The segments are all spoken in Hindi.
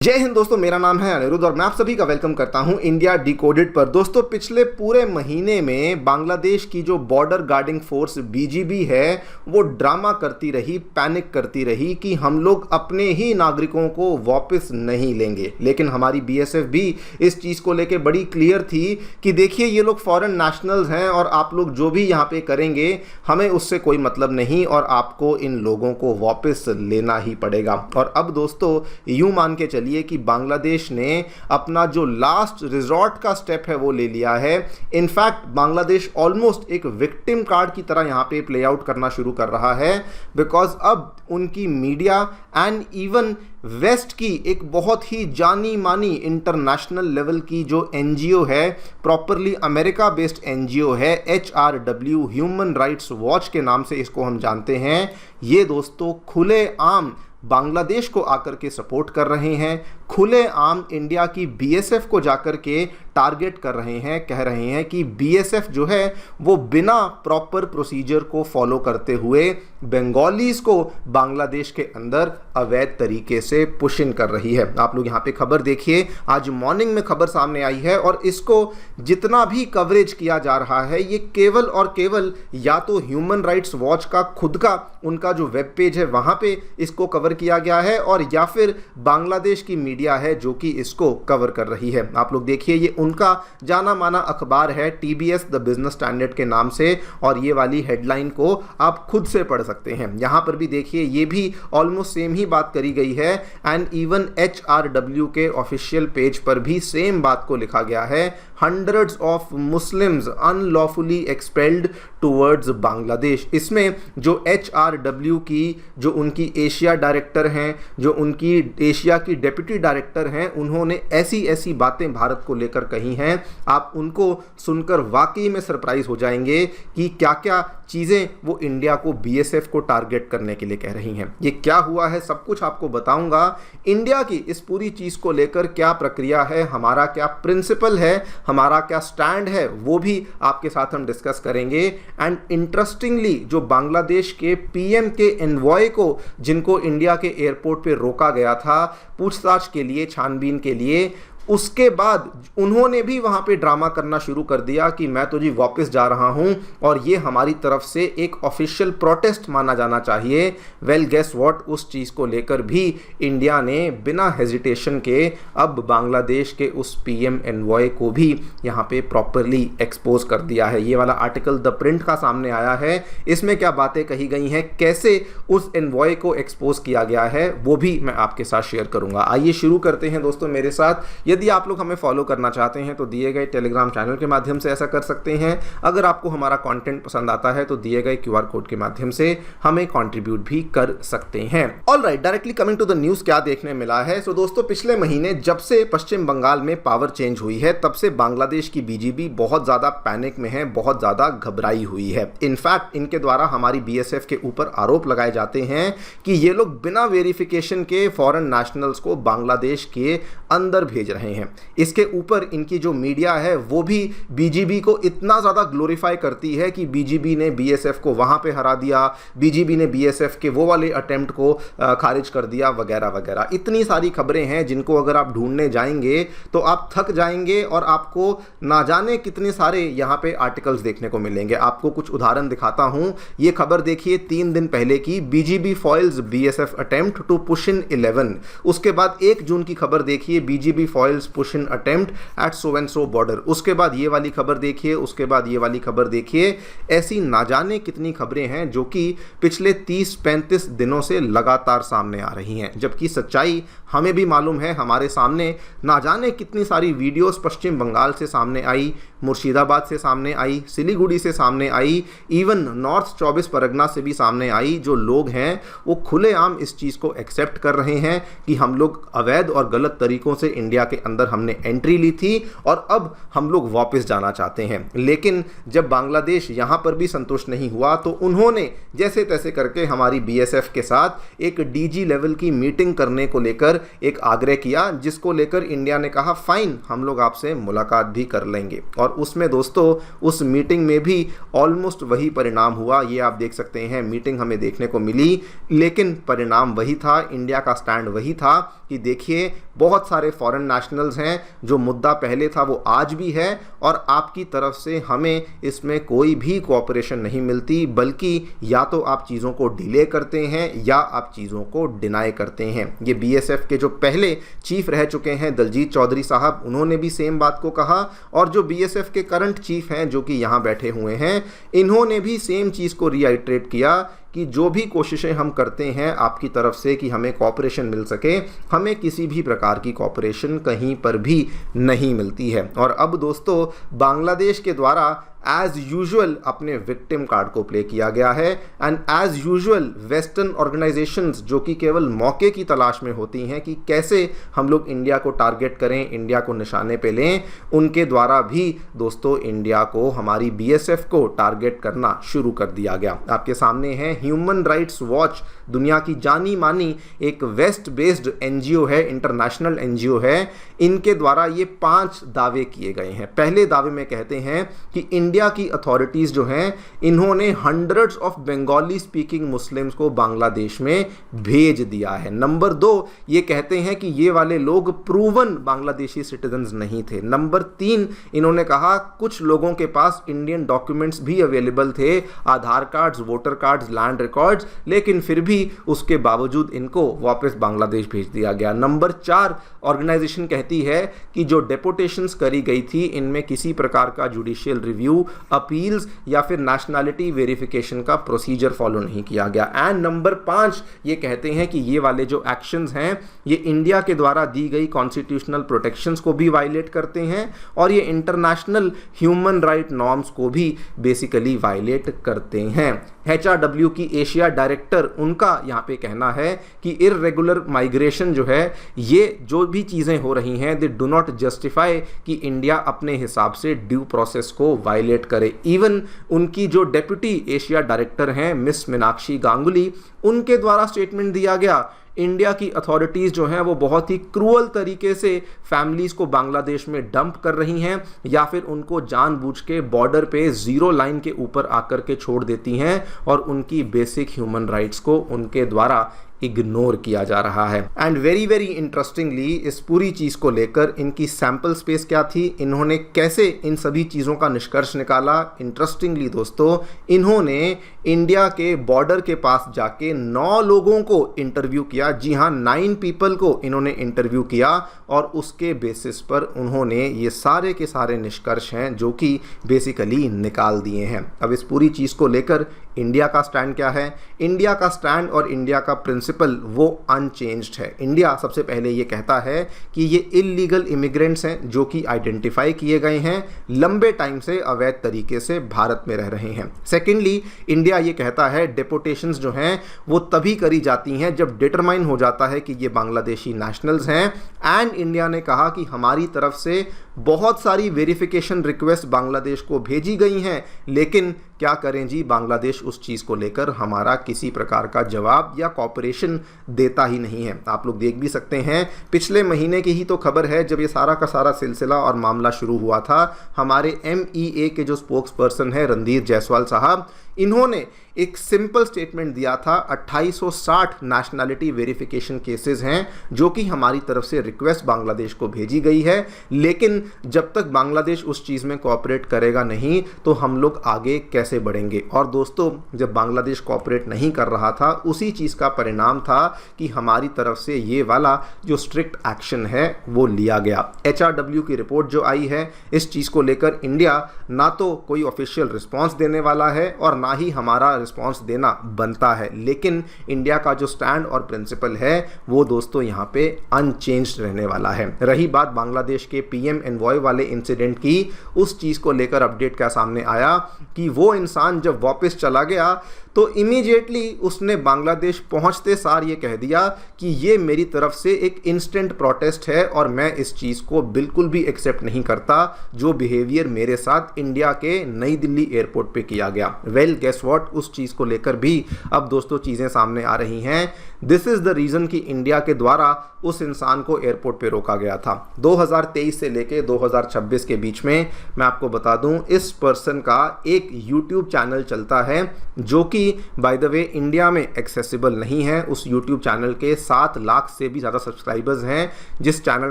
जय हिंद दोस्तों, मेरा नाम है अनिरुद्ध और मैं आप सभी का वेलकम करता हूं इंडिया डिकोडेड पर। दोस्तों, पिछले पूरे महीने में बांग्लादेश की जो बॉर्डर गार्डिंग फोर्स बीजीबी है वो ड्रामा करती रही, पैनिक करती रही कि हम लोग अपने ही नागरिकों को वापस नहीं लेंगे। लेकिन हमारी बीएसएफ भी इस चीज़ को लेकर बड़ी क्लियर थी कि देखिए, ये लोग फॉरेन नेशनल्स हैं और आप लोग जो भी यहाँ पे करेंगे हमें उससे कोई मतलब नहीं और आपको इन लोगों को वापस लेना ही पड़ेगा। और अब दोस्तों, यूँ मान के चलिए कि बांग्लादेश ने अपना जो लास्ट रिजॉर्ट का स्टेप है वो ले लिया है। इनफैक्ट बांग्लादेश ऑलमोस्ट एक विक्टिम कार्ड की तरह यहां पे प्ले आउट करना शुरू कर रहा है, बिकॉज अब उनकी मीडिया एंड इवन वेस्ट की एक बहुत ही जानी मानी इंटरनेशनल लेवल की जो एनजीओ है, प्रॉपरली अमेरिका बेस्ड एनजीओ है, HRW ह्यूमन राइट्स वॉच के नाम से इसको हम जानते हैं, ये दोस्तों खुले आम बांग्लादेश को आकर के सपोर्ट कर रहे हैं, खुले आम इंडिया की बीएसएफ को जाकर के टारगेट कर रहे हैं, कह रहे हैं कि बीएसएफ जो है वो बिना प्रॉपर प्रोसीजर को फॉलो करते हुए बंगालीज को बांग्लादेश के अंदर अवैध तरीके से पुश इन कर रही है। आप लोग यहाँ पे खबर देखिए, आज मॉर्निंग में खबर सामने आई है और इसको जितना भी कवरेज किया जा रहा है ये केवल और केवल या तो ह्यूमन राइट्स वॉच का खुद का उनका जो वेब पेज है वहाँ पे इसको कवर किया गया है और या फिर बांग्लादेश की मीडिया है जो कि इसको कवर कर रही है। आप लोग देखिए, ये उनका जाना माना अखबार है TBS द बिजनेस स्टैंडर्ड के नाम से और ये वाली हेडलाइन को आप खुद से पढ़ सकते हैं। यहां पर भी देखिए, ये भी ऑलमोस्ट सेम ही बात करी गई है एंड इवन HRW के ऑफिशियल पेज पर भी सेम बात को लिखा गया है। Hundreds of Muslims unlawfully expelled towards Bangladesh. इसमें जो HRW की जो उनकी एशिया डायरेक्टर हैं, जो उनकी एशिया की डेप्यूटी डायरेक्टर हैं, उन्होंने ऐसी ऐसी बातें भारत को लेकर कही हैं, आप उनको सुनकर वाकई में सरप्राइज हो जाएंगे कि क्या क्या चीज़ें वो इंडिया को बीएसएफ को टारगेट करने के लिए कह रही हैं। ये क्या हुआ है सब कुछ आपको बताऊंगा। इंडिया की इस पूरी चीज़ को लेकर क्या प्रक्रिया है, हमारा क्या प्रिंसिपल है, हमारा क्या स्टैंड है, वो भी आपके साथ हम डिस्कस करेंगे। एंड इंटरेस्टिंगली, जो बांग्लादेश के PM के एनवॉय को जिनको इंडिया के एयरपोर्ट पे रोका गया था पूछताछ के लिए, छानबीन के लिए, उसके बाद उन्होंने भी वहाँ पे ड्रामा करना शुरू कर दिया कि मैं तो जी वापस जा रहा हूँ और ये हमारी तरफ से एक ऑफिशियल प्रोटेस्ट माना जाना चाहिए। वेल गेस व्हाट, उस चीज़ को लेकर भी इंडिया ने बिना हेजिटेशन के अब बांग्लादेश के उस PM एनवॉय को भी यहाँ पे प्रॉपरली एक्सपोज कर दिया है। ये वाला आर्टिकल द प्रिंट का सामने आया है, इसमें क्या बातें कही गई हैं, कैसे उस एनवॉय को एक्सपोज किया गया है, वो भी मैं आपके साथ शेयर करूँगा। आइए शुरू करते हैं दोस्तों मेरे साथ। यदि आप लोग हमें फॉलो करना चाहते हैं तो दिए गए टेलीग्राम चैनल के माध्यम से ऐसा कर सकते हैं। अगर आपको हमारा कंटेंट पसंद आता है तो दिए गए QR कोड के माध्यम से हमें कंट्रीब्यूट भी कर सकते हैं। Alright, directly coming to the news, क्या देखने मिला है। सो दोस्तों, पिछले महीने जब से पश्चिम बंगाल में पावर चेंज हुई है तब से बांग्लादेश की बीजीबी बहुत ज़्यादा पैनिक में है, बहुत ज़्यादा घबराई हुई है। इनफैक्ट इनके द्वारा हमारी BSF के ऊपर आरोप लगाए जाते हैं कि ये लोग बिना वेरिफिकेशन के फॉरेन नेशनल्स को बांग्लादेश के अंदर भेज रहे हैं। इसके ऊपर इनकी जो मीडिया है वो भी बीजीबी को इतना ज़्यादा ग्लोरीफाई करती है कि बीजीबी ने BSF को वहाँ पे हरा दिया, बीजीबी ने BSF के वो वाले अटेम्प्ट को खारिज कर दिया, वगैरह वगैरह। इतनी सारी खबरें हैं जिनको अगर आप ढूंढने जाएंगे तो आप थक जाएंगे और आपको ना जाने कितने सारे यहाँ पे आर्टिकल्स देखने को मिलेंगे। आपको कुछ उदाहरण दिखाता हूँ। ये खबर देखिए 3 दिन पहले की, BGB foils BSF attempt to push in 11। उसके बाद 1 जून की खबर देखिए, BGB foils push in attempt at so and so border. उसके बाद ये वाली खबर देखिए, उसके बाद ये वाली खबर देखिए। ऐसी ना जाने कितनी खबरें हैं जो कि पिछले 30-35 दिनों से लगातार सामने आ रही हैं, जबकि सच्चाई हमें भी मालूम है। हमारे सामने ना जाने कितनी सारी वीडियोस पश्चिम बंगाल से सामने आई, मुर्शिदाबाद से सामने आई, सिलीगुड़ी से सामने आई, इवन नॉर्थ 24 परगना से भी सामने आई। जो लोग हैं वो खुलेआम इस चीज़ को एक्सेप्ट कर रहे हैं कि हम लोग अवैध और गलत तरीकों से इंडिया के अंदर हमने एंट्री ली थी और अब हम लोग वापस जाना चाहते हैं। लेकिन जब बांग्लादेश यहाँ पर भी संतुष्ट नहीं हुआ तो उन्होंने जैसे तैसे करके हमारी BSF के साथ एक DG लेवल की मीटिंग करने को लेकर एक आग्रह किया, जिसको लेकर इंडिया ने कहा फाइन, हम लोग आपसे मुलाकात भी कर लेंगे। और और उसमें दोस्तों उस मीटिंग में भी ऑलमोस्ट वही परिणाम हुआ। ये आप देख सकते हैं, मीटिंग हमें देखने को मिली लेकिन परिणाम वही था, इंडिया का स्टैंड वही था कि देखिए बहुत सारे फॉरेन नेशनल्स हैं, जो मुद्दा पहले था वो आज भी है और आपकी तरफ से हमें इसमें कोई भी कोऑपरेशन नहीं मिलती, बल्कि या तो आप चीज़ों को डिले करते हैं या आप चीज़ों को डिनाई करते हैं। ये बीएसएफ के जो पहले चीफ रह चुके हैं दलजीत चौधरी साहब, उन्होंने भी सेम बात को कहा और जो बीएसएफ के करंट चीफ हैं जो कि यहाँ बैठे हुए हैं, इन्होंने भी सेम चीज़ को रीआइट्रेट किया कि जो भी कोशिशें हम करते हैं आपकी तरफ से कि हमें कॉपरेशन मिल सके, हमें किसी भी प्रकार की कॉपरेशन कहीं पर भी नहीं मिलती है। और अब दोस्तों बांग्लादेश के द्वारा एज यूजुअल अपने विक्टिम कार्ड को प्ले किया गया है and as usual western organisations जो कि केवल मौके की तलाश में होती हैं कि कैसे हम लोग इंडिया को टारगेट करें, इंडिया को निशाने पे लें, उनके द्वारा भी दोस्तों इंडिया को, हमारी बीएसएफ को टारगेट करना शुरू कर दिया गया। आपके सामने है ह्यूमन राइट्स वॉच, दुनिया की जानी मानी एक वेस्ट बेस्ड एनजीओ है, इंटरनेशनल एनजीओ है। इनके द्वारा ये 5 दावे किए गए हैं। पहले दावे में कहते हैं कि इंडिया की अथॉरिटीज़ जो हैं इन्होंने hundreds of Bengali speaking Muslims को बांग्लादेश में भेज दिया है। नंबर 2 ये कहते हैं कि ये वाले लोग प्रूवन बांग्लादेशी सिटीजन्स नहीं थे। नंबर 3 इन्होंने कहा कुछ लोगों के पास इंडियन डॉक्यूमेंट्स भी अवेलेबल थे, Aadhaar cards, voter cards, land records, लेकिन फिर भी उसके बावजूद इनको वापस बांग्लादेश भेज दिया गया। नंबर 4 ऑर्गेनाइजेशन कहती है कि जो डेपोटेशंस करी गई थी इनमें किसी प्रकार का जुडिशियल रिव्यू, अपील्स या फिर नेशनैलिटी वेरिफिकेशन का प्रोसीजर फॉलो नहीं किया गया। एंड नंबर 5 ये कहते हैं कि ये वाले जो एक्शंस हैं ये इंडिया के द्वारा दी गई कॉन्स्टिट्यूशनल प्रोटेक्शंस को भी वायलेट करते हैं और ये इंटरनेशनल ह्यूमन राइट नॉर्म्स को भी बेसिकली वायलेट करते हैं। HRW की एशिया डायरेक्टर, उनका यहाँ पे कहना है कि इररेगुलर माइग्रेशन जो है, ये जो भी चीज़ें हो रही हैं, दे डू नॉट जस्टिफाई कि इंडिया अपने हिसाब से ड्यू प्रोसेस को वायलेट करे। इवन उनकी जो डेप्यूटी एशिया डायरेक्टर हैं मिस मीनाक्षी गांगुली, उनके द्वारा स्टेटमेंट दिया गया इंडिया की अथॉरिटीज़ जो हैं वो बहुत ही क्रूअल तरीके से फैमिलीज़ को बांग्लादेश में डंप कर रही हैं या फिर उनको जानबूझ के बॉर्डर पे ज़ीरो लाइन के ऊपर आकर के छोड़ देती हैं और उनकी बेसिक ह्यूमन राइट्स को उनके द्वारा इग्नोर किया जा रहा है। एंड वेरी वेरी इंटरेस्टिंगली इस पूरी चीज़ को लेकर इनकी सैंपल स्पेस क्या थी, इन्होंने कैसे इन सभी चीज़ों का निष्कर्ष निकाला। इंटरेस्टिंगली दोस्तों, इन्होंने इंडिया के बॉर्डर के पास जाके 9 लोगों को इंटरव्यू किया। जी हाँ, 9 पीपल को इन्होंने इंटरव्यू किया और उसके बेसिस पर उन्होंने ये सारे के सारे निष्कर्ष हैं जो कि बेसिकली निकाल दिए हैं। अब इस पूरी चीज़ को लेकर इंडिया का स्टैंड क्या है? इंडिया का स्टैंड और इंडिया का प्रिंसिपल वो अनचेंज्ड है। इंडिया सबसे पहले ये कहता है कि ये इलीगल इमिग्रेंट्स हैं जो कि आइडेंटिफाई किए गए हैं, लंबे टाइम से अवैध तरीके से भारत में रह रहे हैं। सेकेंडली, इंडिया ये कहता है डिपोटेशंस जो हैं वो तभी करी जाती हैं जब डिटरमाइन हो जाता है कि ये बांग्लादेशी नेशनल्स हैं। एंड इंडिया ने कहा कि हमारी तरफ से बहुत सारी वेरिफिकेशन रिक्वेस्ट बांग्लादेश को भेजी गई हैं, लेकिन क्या करें जी, बांग्लादेश उस चीज़ को लेकर हमारा किसी प्रकार का जवाब या कॉपरेशन देता ही नहीं है। आप लोग देख भी सकते हैं, पिछले महीने की ही तो खबर है जब ये सारा का सारा सिलसिला और मामला शुरू हुआ था। हमारे MEA के जो स्पोक्स पर्सन है रणधीर जायसवाल साहब, इन्होंने एक सिंपल स्टेटमेंट दिया था 2860 नेशनैलिटी वेरिफिकेशन केसेस हैं जो कि हमारी तरफ से रिक्वेस्ट बांग्लादेश को भेजी गई है, लेकिन जब तक बांग्लादेश उस चीज़ में कोऑपरेट करेगा नहीं तो हम लोग आगे कैसे बढ़ेंगे। और दोस्तों, जब बांग्लादेश कोऑपरेट नहीं कर रहा था उसी चीज़ का परिणाम था कि हमारी तरफ से ये वाला जो स्ट्रिक्ट एक्शन है वो लिया गया। HRW की रिपोर्ट जो आई है इस चीज़ को लेकर इंडिया ना तो कोई ऑफिशियल रिस्पॉन्स देने वाला है और ना ही हमारा रिस्पॉन्स देना बनता है, लेकिन इंडिया का जो स्टैंड और प्रिंसिपल है वो दोस्तों यहाँ पे अनचेंज्ड रहने वाला है। रही बात बांग्लादेश के PM एनवॉय वाले इंसिडेंट की, उस चीज़ को लेकर अपडेट क्या सामने आया कि वो इंसान जब वापस चला गया तो इमीडिएटली उसने बांग्लादेश पहुंचते सार ये कह दिया कि ये मेरी तरफ से एक इंस्टेंट प्रोटेस्ट है और मैं इस चीज़ को बिल्कुल भी एक्सेप्ट नहीं करता जो बिहेवियर मेरे साथ इंडिया के नई दिल्ली एयरपोर्ट पे किया गया। वेल गेस व्हाट, उस चीज़ को लेकर भी अब दोस्तों चीज़ें सामने आ रही हैं। दिस इज़ द रीज़न कि इंडिया के द्वारा उस इंसान को एयरपोर्ट पे रोका गया था। 2023 से लेके 2026 के बीच में मैं आपको बता दूं, इस पर्सन का एक यूट्यूब चैनल चलता है जो कि बाय द वे इंडिया में एक्सेसिबल नहीं है। उस यूट्यूब चैनल के 7 लाख से भी ज़्यादा सब्सक्राइबर्स हैं, जिस चैनल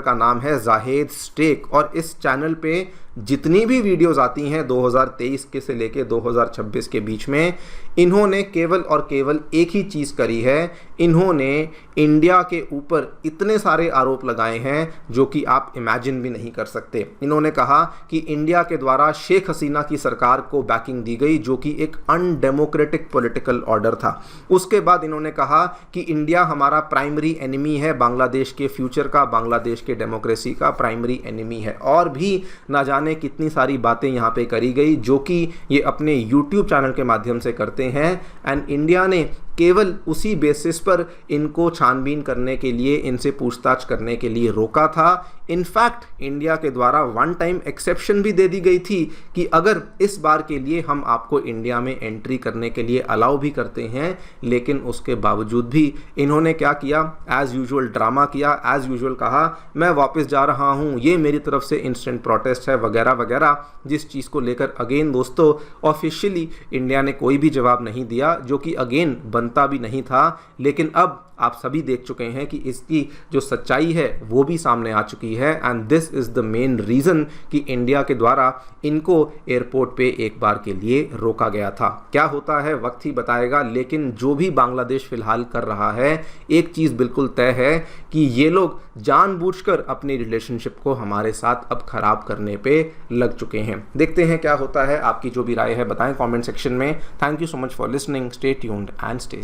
का नाम है जाहिद स्टेक। और इस चैनल पे जितनी भी वीडियोस आती हैं 2023 के से लेके 2026 के बीच में, इन्होंने केवल और केवल एक ही चीज़ करी है, इन्होंने इंडिया के ऊपर इतने सारे आरोप लगाए हैं जो कि आप इमेजिन भी नहीं कर सकते। इन्होंने कहा कि इंडिया के द्वारा शेख हसीना की सरकार को बैकिंग दी गई जो कि एक अनडेमोक्रेटिक पॉलिटिकल ऑर्डर था। उसके बाद इन्होंने कहा कि इंडिया हमारा प्राइमरी एनिमी है, बांग्लादेश के फ्यूचर का, बांग्लादेश के डेमोक्रेसी का प्राइमरी एनिमी है। और भी ना जाने कितनी सारी बातें यहाँ पे करी गई जो कि ये अपने यूट्यूब चैनल के माध्यम से करते हैं। एंड इंडिया ने केवल उसी बेसिस पर इनको छानबीन करने के लिए, इनसे पूछताछ करने के लिए रोका था। इनफैक्ट इंडिया के द्वारा वन टाइम एक्सेप्शन भी दे दी गई थी कि अगर इस बार के लिए हम आपको इंडिया में एंट्री करने के लिए अलाउ भी करते हैं, लेकिन उसके बावजूद भी इन्होंने क्या किया, एज़ यूजुअल ड्रामा किया, एज़ यूजुअल कहा मैं वापस जा रहा हूँ, ये मेरी तरफ से इंस्टेंट प्रोटेस्ट है वगैरह वगैरह, जिस चीज़ को लेकर अगेन दोस्तों ऑफिशियली इंडिया ने कोई भी जवाब नहीं दिया, जो कि अगेन बनता भी नहीं था। लेकिन अब आप सभी देख चुके हैं कि इसकी जो सच्चाई है वो भी सामने आ चुकी है। And this is the main reason कि इंडिया के द्वारा इनको एयरपोर्ट पे एक बार के लिए रोका गया था। क्या होता है वक्त ही बताएगा, लेकिन जो भी बांग्लादेश फिलहाल कर रहा है, एक चीज़ बिल्कुल तय है कि ये लोग जानबूझकर अपनी रिलेशनशिप को हमारे साथ अब खराब करने पे लग चुके हैं। देखते हैं क्या होता है। आपकी जो भी राय है बताएं कमेंट सेक्शन में। Thank you so much for listening. Stay tuned and stay